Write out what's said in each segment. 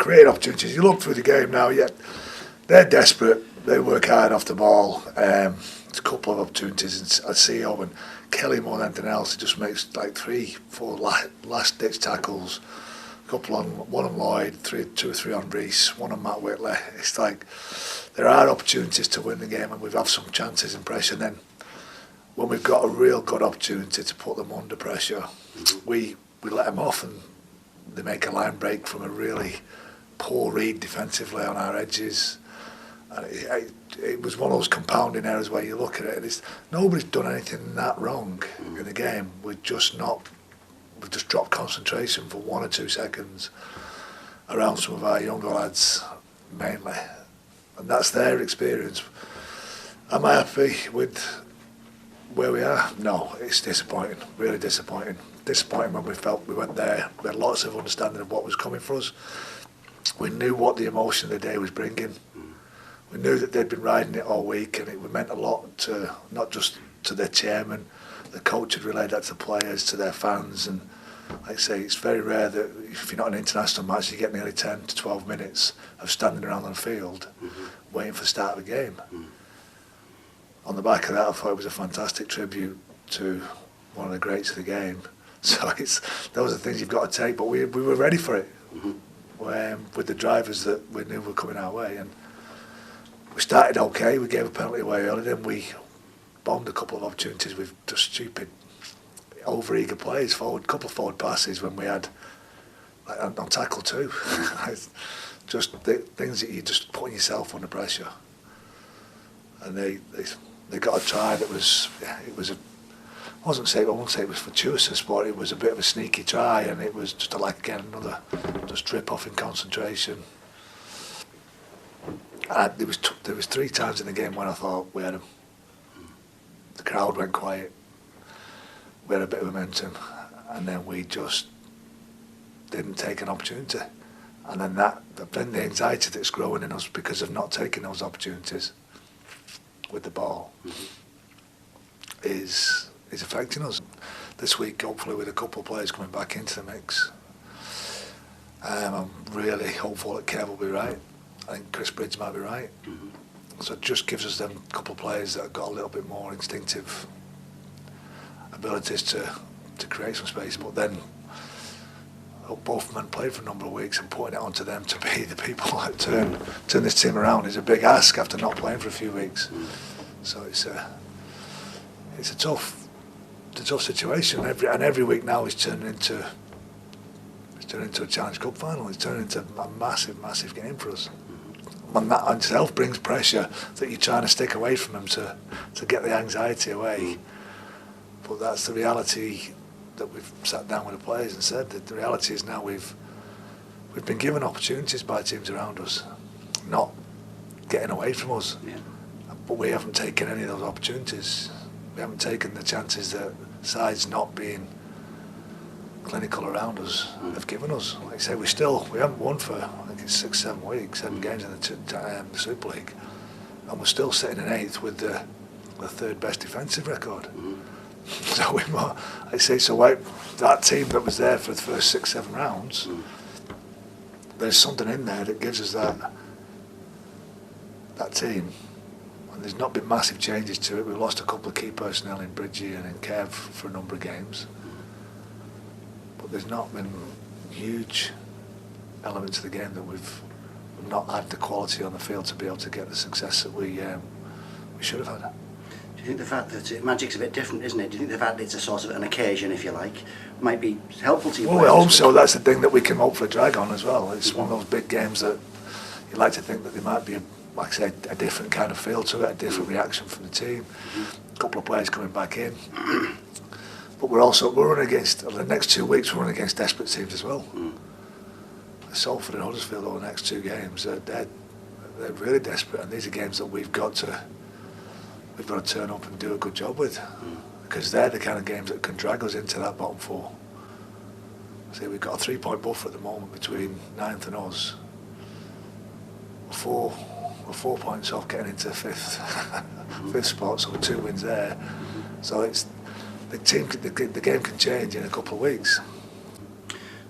create opportunities. You look through the game now, yeah, they're desperate. They work hard off the ball. There's a couple of opportunities. I see and Kelly more than anything else. He just makes like 3-4 last ditch tackles. One on Lloyd, 2 or 3 on Reese, one on Matt Whitley. It's like there are opportunities to win the game, and we've had some chances in pressure. And then when we've got a real good opportunity to put them under pressure, we let them off, and they make a line break from a really poor read defensively on our edges. And it was one of those compounding errors where you look at it and nobody's done anything that wrong in the game. We've just dropped concentration for 1 or 2 seconds around some of our younger lads mainly, and that's their experience. Am I happy with where we are? No, it's disappointing, really disappointing. Disappointing when we felt we went there. We had lots of understanding of what was coming for us. We knew what the emotion of the day was bringing. We knew that they'd been riding it all week, and it meant a lot to not just to their chairman. The coach had relayed that to players, to their fans, and like I say, it's very rare that if you're not an international match, you get nearly 10 to 12 minutes of standing around on the field waiting for the start of a game. On the back of that, I thought it was a fantastic tribute to one of the greats of the game. So those are things you've got to take, but we were ready for it with the drivers that we knew were coming our way. And we started okay, we gave a penalty away early, then we bombed a couple of opportunities with just stupid, over-eager plays, couple of forward passes when we had, like, on tackle too. Just things that you just putting yourself under pressure. And they got a try that was, I won't say it was fortuitous, but it was a bit of a sneaky try, and it was just another just drip off in concentration. And there was 3 times in the game when I thought we had them. The crowd went quiet. We had a bit of momentum, and then we just didn't take an opportunity. And then the anxiety that's growing in us because of not taking those opportunities with the ball is affecting us. This week, hopefully, with a couple of players coming back into the mix, I'm really hopeful that Kev will be right. I think Chris Bridge might be right. So it just gives us them couple of players that have got a little bit more instinctive abilities to create some space. But then both men played for a number of weeks, and putting it onto them to be the people that turn this team around is a big ask after not playing for a few weeks. So it's a tough situation. Every week now is turning into a Challenge Cup final. It's turning into a massive game for us. And that in itself brings pressure that you're trying to stick away from them to get the anxiety away. But that's the reality that we've sat down with the players and said that the reality is now we've been given opportunities by teams around us, not getting away from us. Yeah. But we haven't taken any of those opportunities. We haven't taken the chances that sides not being clinical around us have given us. Like I say, we haven't won for I think it's 6-7 weeks, 7 games in the Super League, and we're still sitting in 8th with the 3rd best defensive record. So that team that was there for the first 6-7 rounds, there's something in there that gives us that team. And there's not been massive changes to it. We've lost a couple of key personnel in Bridgie and in Kev for a number of games. But there's not been huge elements of the game that we've not had the quality on the field to be able to get the success that we should have had. Do you think the fact that Magic's a bit different, isn't it? Do you think the fact that it's a sort of an occasion, if you like, might be helpful to you? Well, we hope so. That's the thing that we can hopefully drag on as well. It's one of those big games that you like to think that there might be, like I said, a different kind of feel to it, a different reaction from the team. A couple of players coming back in. But we're running against, the next 2 weeks, we're running against desperate teams as well. Salford and Huddersfield over the next 2 games, they're really desperate, and these are games that we've got to turn up and do a good job with, because they're the kind of games that can drag us into that bottom 4. See, we've got a 3-point buffer at the moment between 9th and us. We're 4 points off getting into 5th spot, so with 2 wins there. So the game can change in a couple of weeks.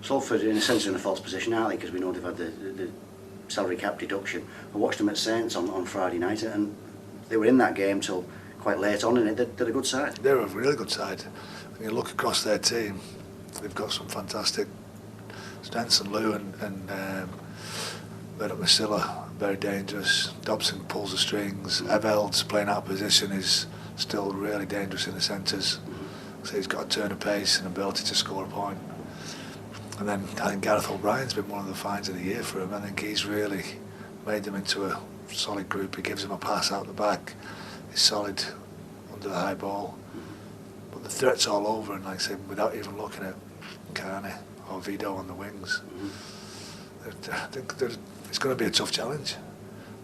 Salford, in a sense, are in a false position, aren't they? Because we know they've had the salary cap deduction. I watched them at Saints on Friday night, and they were in that game till quite late on, and they're a good side. They're a really good side. When you look across their team, they've got some fantastic strengths, and Lou and Bernard Masilla, very dangerous. Dobson pulls the strings. Eveld's playing out of position is still really dangerous in the centres. So he's got a turn of pace and ability to score a point. And then I think Gareth O'Brien's been one of the finds of the year for him. I think he's really made them into a solid group. He gives them a pass out the back. He's solid under the high ball. But the threat's all over, and like I said, without even looking at Carney or Vido on the wings, I think it's going to be a tough challenge.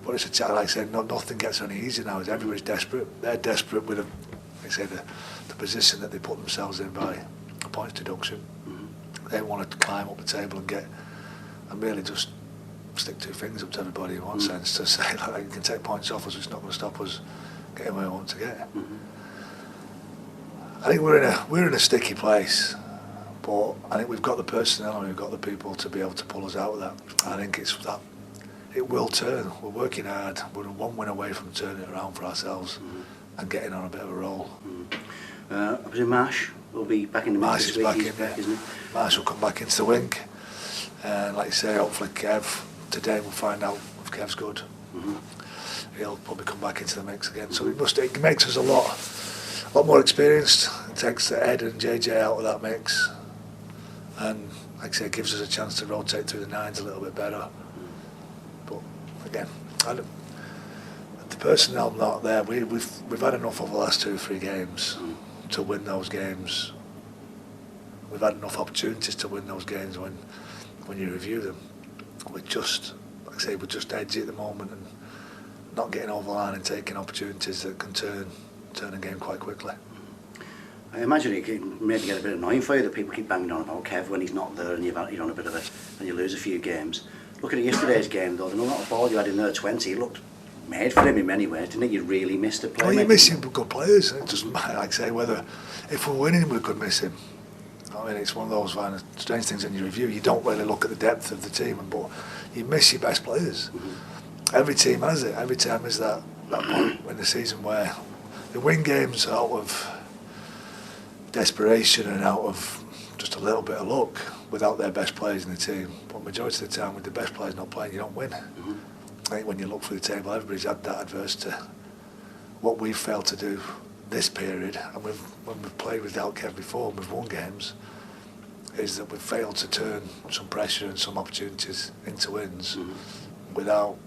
But it's a challenge, like I said, nothing gets any easier now. Everybody's desperate. They're desperate with, like I say, the position that they put themselves in by a points deduction. They want to climb up the table and really just stick two fingers up to everybody in one sense to say, like, you can take points off us, it's not going to stop us getting where we want to get. I think we're in a sticky place, but I think we've got the personnel and we've got the people to be able to pull us out of that. I think it's that it will turn. We're working hard. We're one win away from turning it around for ourselves and getting on a bit of a roll. I presume Marsh will be back in the mix this week. He's back, isn't he? Marsh will come back into the wing, and like you say, hopefully Kev today we'll find out if Kev's good. He'll probably come back into the mix again. So it makes us a lot more experienced. It takes Ed and JJ out of that mix, and like I say, it gives us a chance to rotate through the nines a little bit better. But again, the personnel not there. We've had enough over the last 2 or 3 games to win those games. We've had enough opportunities to win those games when you review them. We're just, like I say, we're just edgy at the moment and not getting over the line and taking opportunities that can turn a game quite quickly. I imagine it can maybe get a bit annoying for you that people keep banging on about Kev when he's not there and you're on a bit of and you lose a few games. Looking at yesterday's game though, the amount of ball you had in there 20, it looked made for him in many ways, didn't it? You really missed a play. Well, you're missing good players. It doesn't matter, like I say, whether if we're winning we could miss him. I mean, it's one of those kind of strange things in your review. You don't really look at the depth of the team, but you miss your best players. Every team has it. Every time is that point in the season where they win games out of desperation and out of just a little bit of luck without their best players in the team. But majority of the time, with the best players not playing, you don't win. I think when you look through the table, everybody's had that adverse to what we've failed to do this period, and when we've played without Kev before and we've won games, is that we've failed to turn some pressure and some opportunities into wins without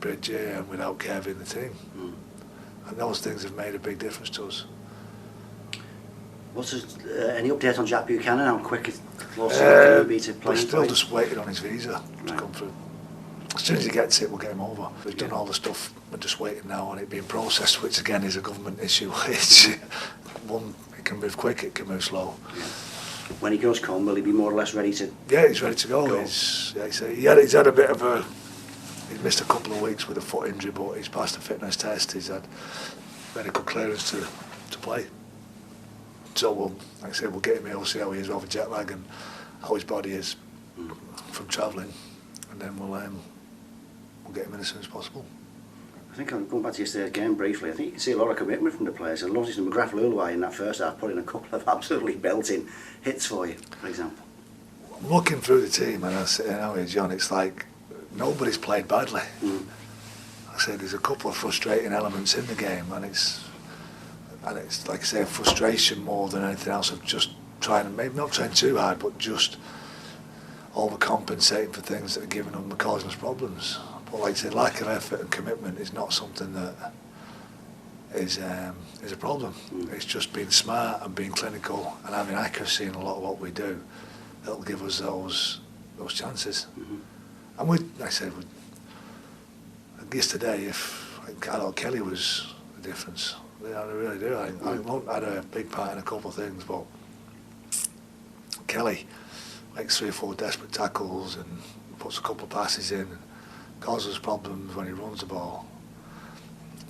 Bridgie and without Kev in the team. And those things have made a big difference to us. What's any update on Jack Buchanan? How quick close can he be to playing? We're still just waiting on his visa to come through. As soon as he gets it, we'll get him over. We've done all the stuff, we're just waiting now on it being processed, which again is a government issue. It can move quick, it can move slow. When he does come, will he be more or less ready to? Yeah, he's ready to go. He's had a bit of a. He's missed a couple of weeks with a foot injury, but he's passed the fitness test. He's had medical clearance to play. So like I say, we'll get him here. We'll see how he is over jet lag and how his body is from travelling, and then we'll get him in as soon as possible. I think I'm going back to yesterday's game briefly. I think you can see a lot of commitment from the players. I noticed McGrath Luluai in that first half put in a couple of absolutely belting hits for you, for example. I'm looking through the team and I say, John, it's like nobody's played badly. I say there's a couple of frustrating elements in the game, and it's like I say, a frustration more than anything else of just trying, maybe not trying too hard, but just overcompensating for things that are giving them, causing us problems. But like I say, lack of effort and commitment is not something that is a problem. It's just being smart and being clinical and having accuracy in a lot of what we do that'll give us those chances. And like I said, yesterday, if I thought Kelly was the difference. I really do. I had a big part in a couple of things, but Kelly makes 3 or 4 desperate tackles and puts a couple of passes in, causes problems when he runs the ball.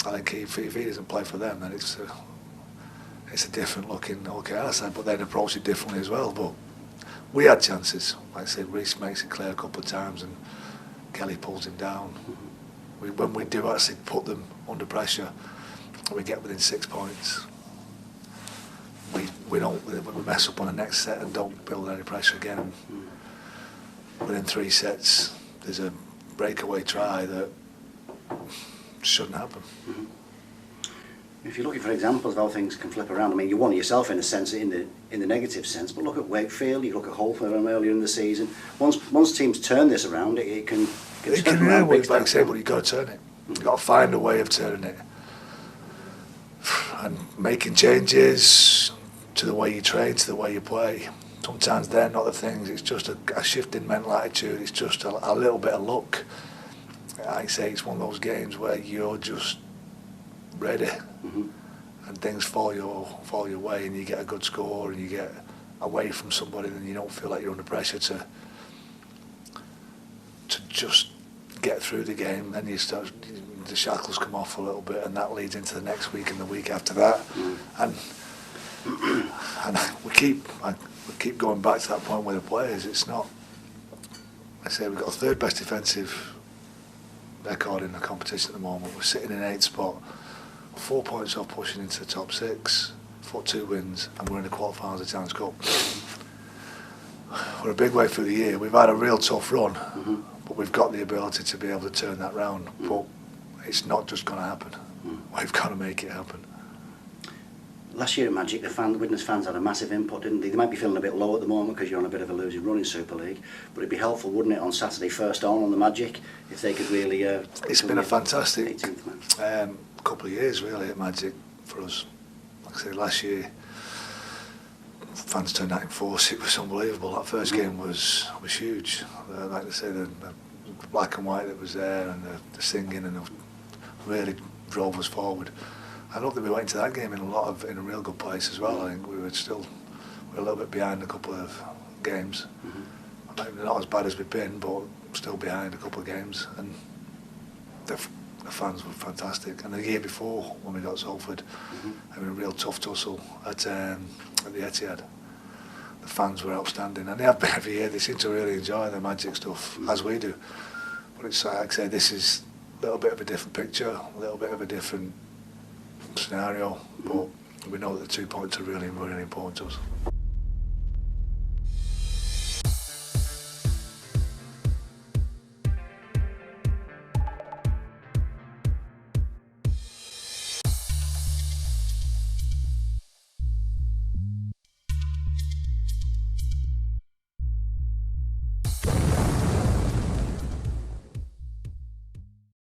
I think if he doesn't play for them, then it's a different looking our side, but they'd approach it differently as well. But we had chances. Like I said, Reece makes it clear a couple of times and Kelly pulls him down. When we do actually put them under pressure, we get within 6 points. We don't. We mess up on the next set and don't build any pressure again. Within 3 sets, there's a breakaway try that shouldn't happen. If you're looking for examples of how things can flip around, I mean, you won yourself in a sense, in the negative sense, but look at Wakefield, you look at Hull earlier in the season. Once teams turn this around, it can turn around. Like I say, but you've got to turn it. You've got to find a way of turning it. And making changes to the way you train, to the way you play. Sometimes they're not the things, it's just a shift in mental attitude, it's just a little bit of luck. I say it's one of those games where you're just ready and things fall your way and you get a good score and you get away from somebody and you don't feel like you're under pressure to just get through the game. Then you start, the shackles come off a little bit and that leads into the next week and the week after that. And we keep going back to that point with the players. It's not, I say we've got a third best defensive record in the competition at the moment. We're sitting in 8th spot, 4 points off pushing into the top 6, 2 wins, and we're in the quarterfinals of the Challenge Cup. We're a big way through the year. We've had a real tough run, but we've got the ability to be able to turn that round. But it's not just going to happen. We've got to make it happen. Last year at Magic, the Widnes fans had a massive input, didn't they? They might be feeling a bit low at the moment because you're on a bit of a losing run in Super League, but it'd be helpful, wouldn't it, on Saturday first on the Magic, if they could really... it's been a fantastic couple of years, really, at Magic for us. Like I say, last year, fans turned out in force. It was unbelievable. That first game was huge. Like I say, the black and white that was there and the singing and really drove us forward. I don't think we went into that game in a real good place as well. I think we were a little bit behind a couple of games. Not as bad as we've been, but still behind a couple of games. And the fans were fantastic. And the year before, when we got Salford, having a real tough tussle at the Etihad, the fans were outstanding. And they have been every year. They seem to really enjoy the Magic stuff, as we do. But it's like I say, this is a little bit of a different picture, a little bit of a different scenario, but we know that the 2 points are really, really important to us.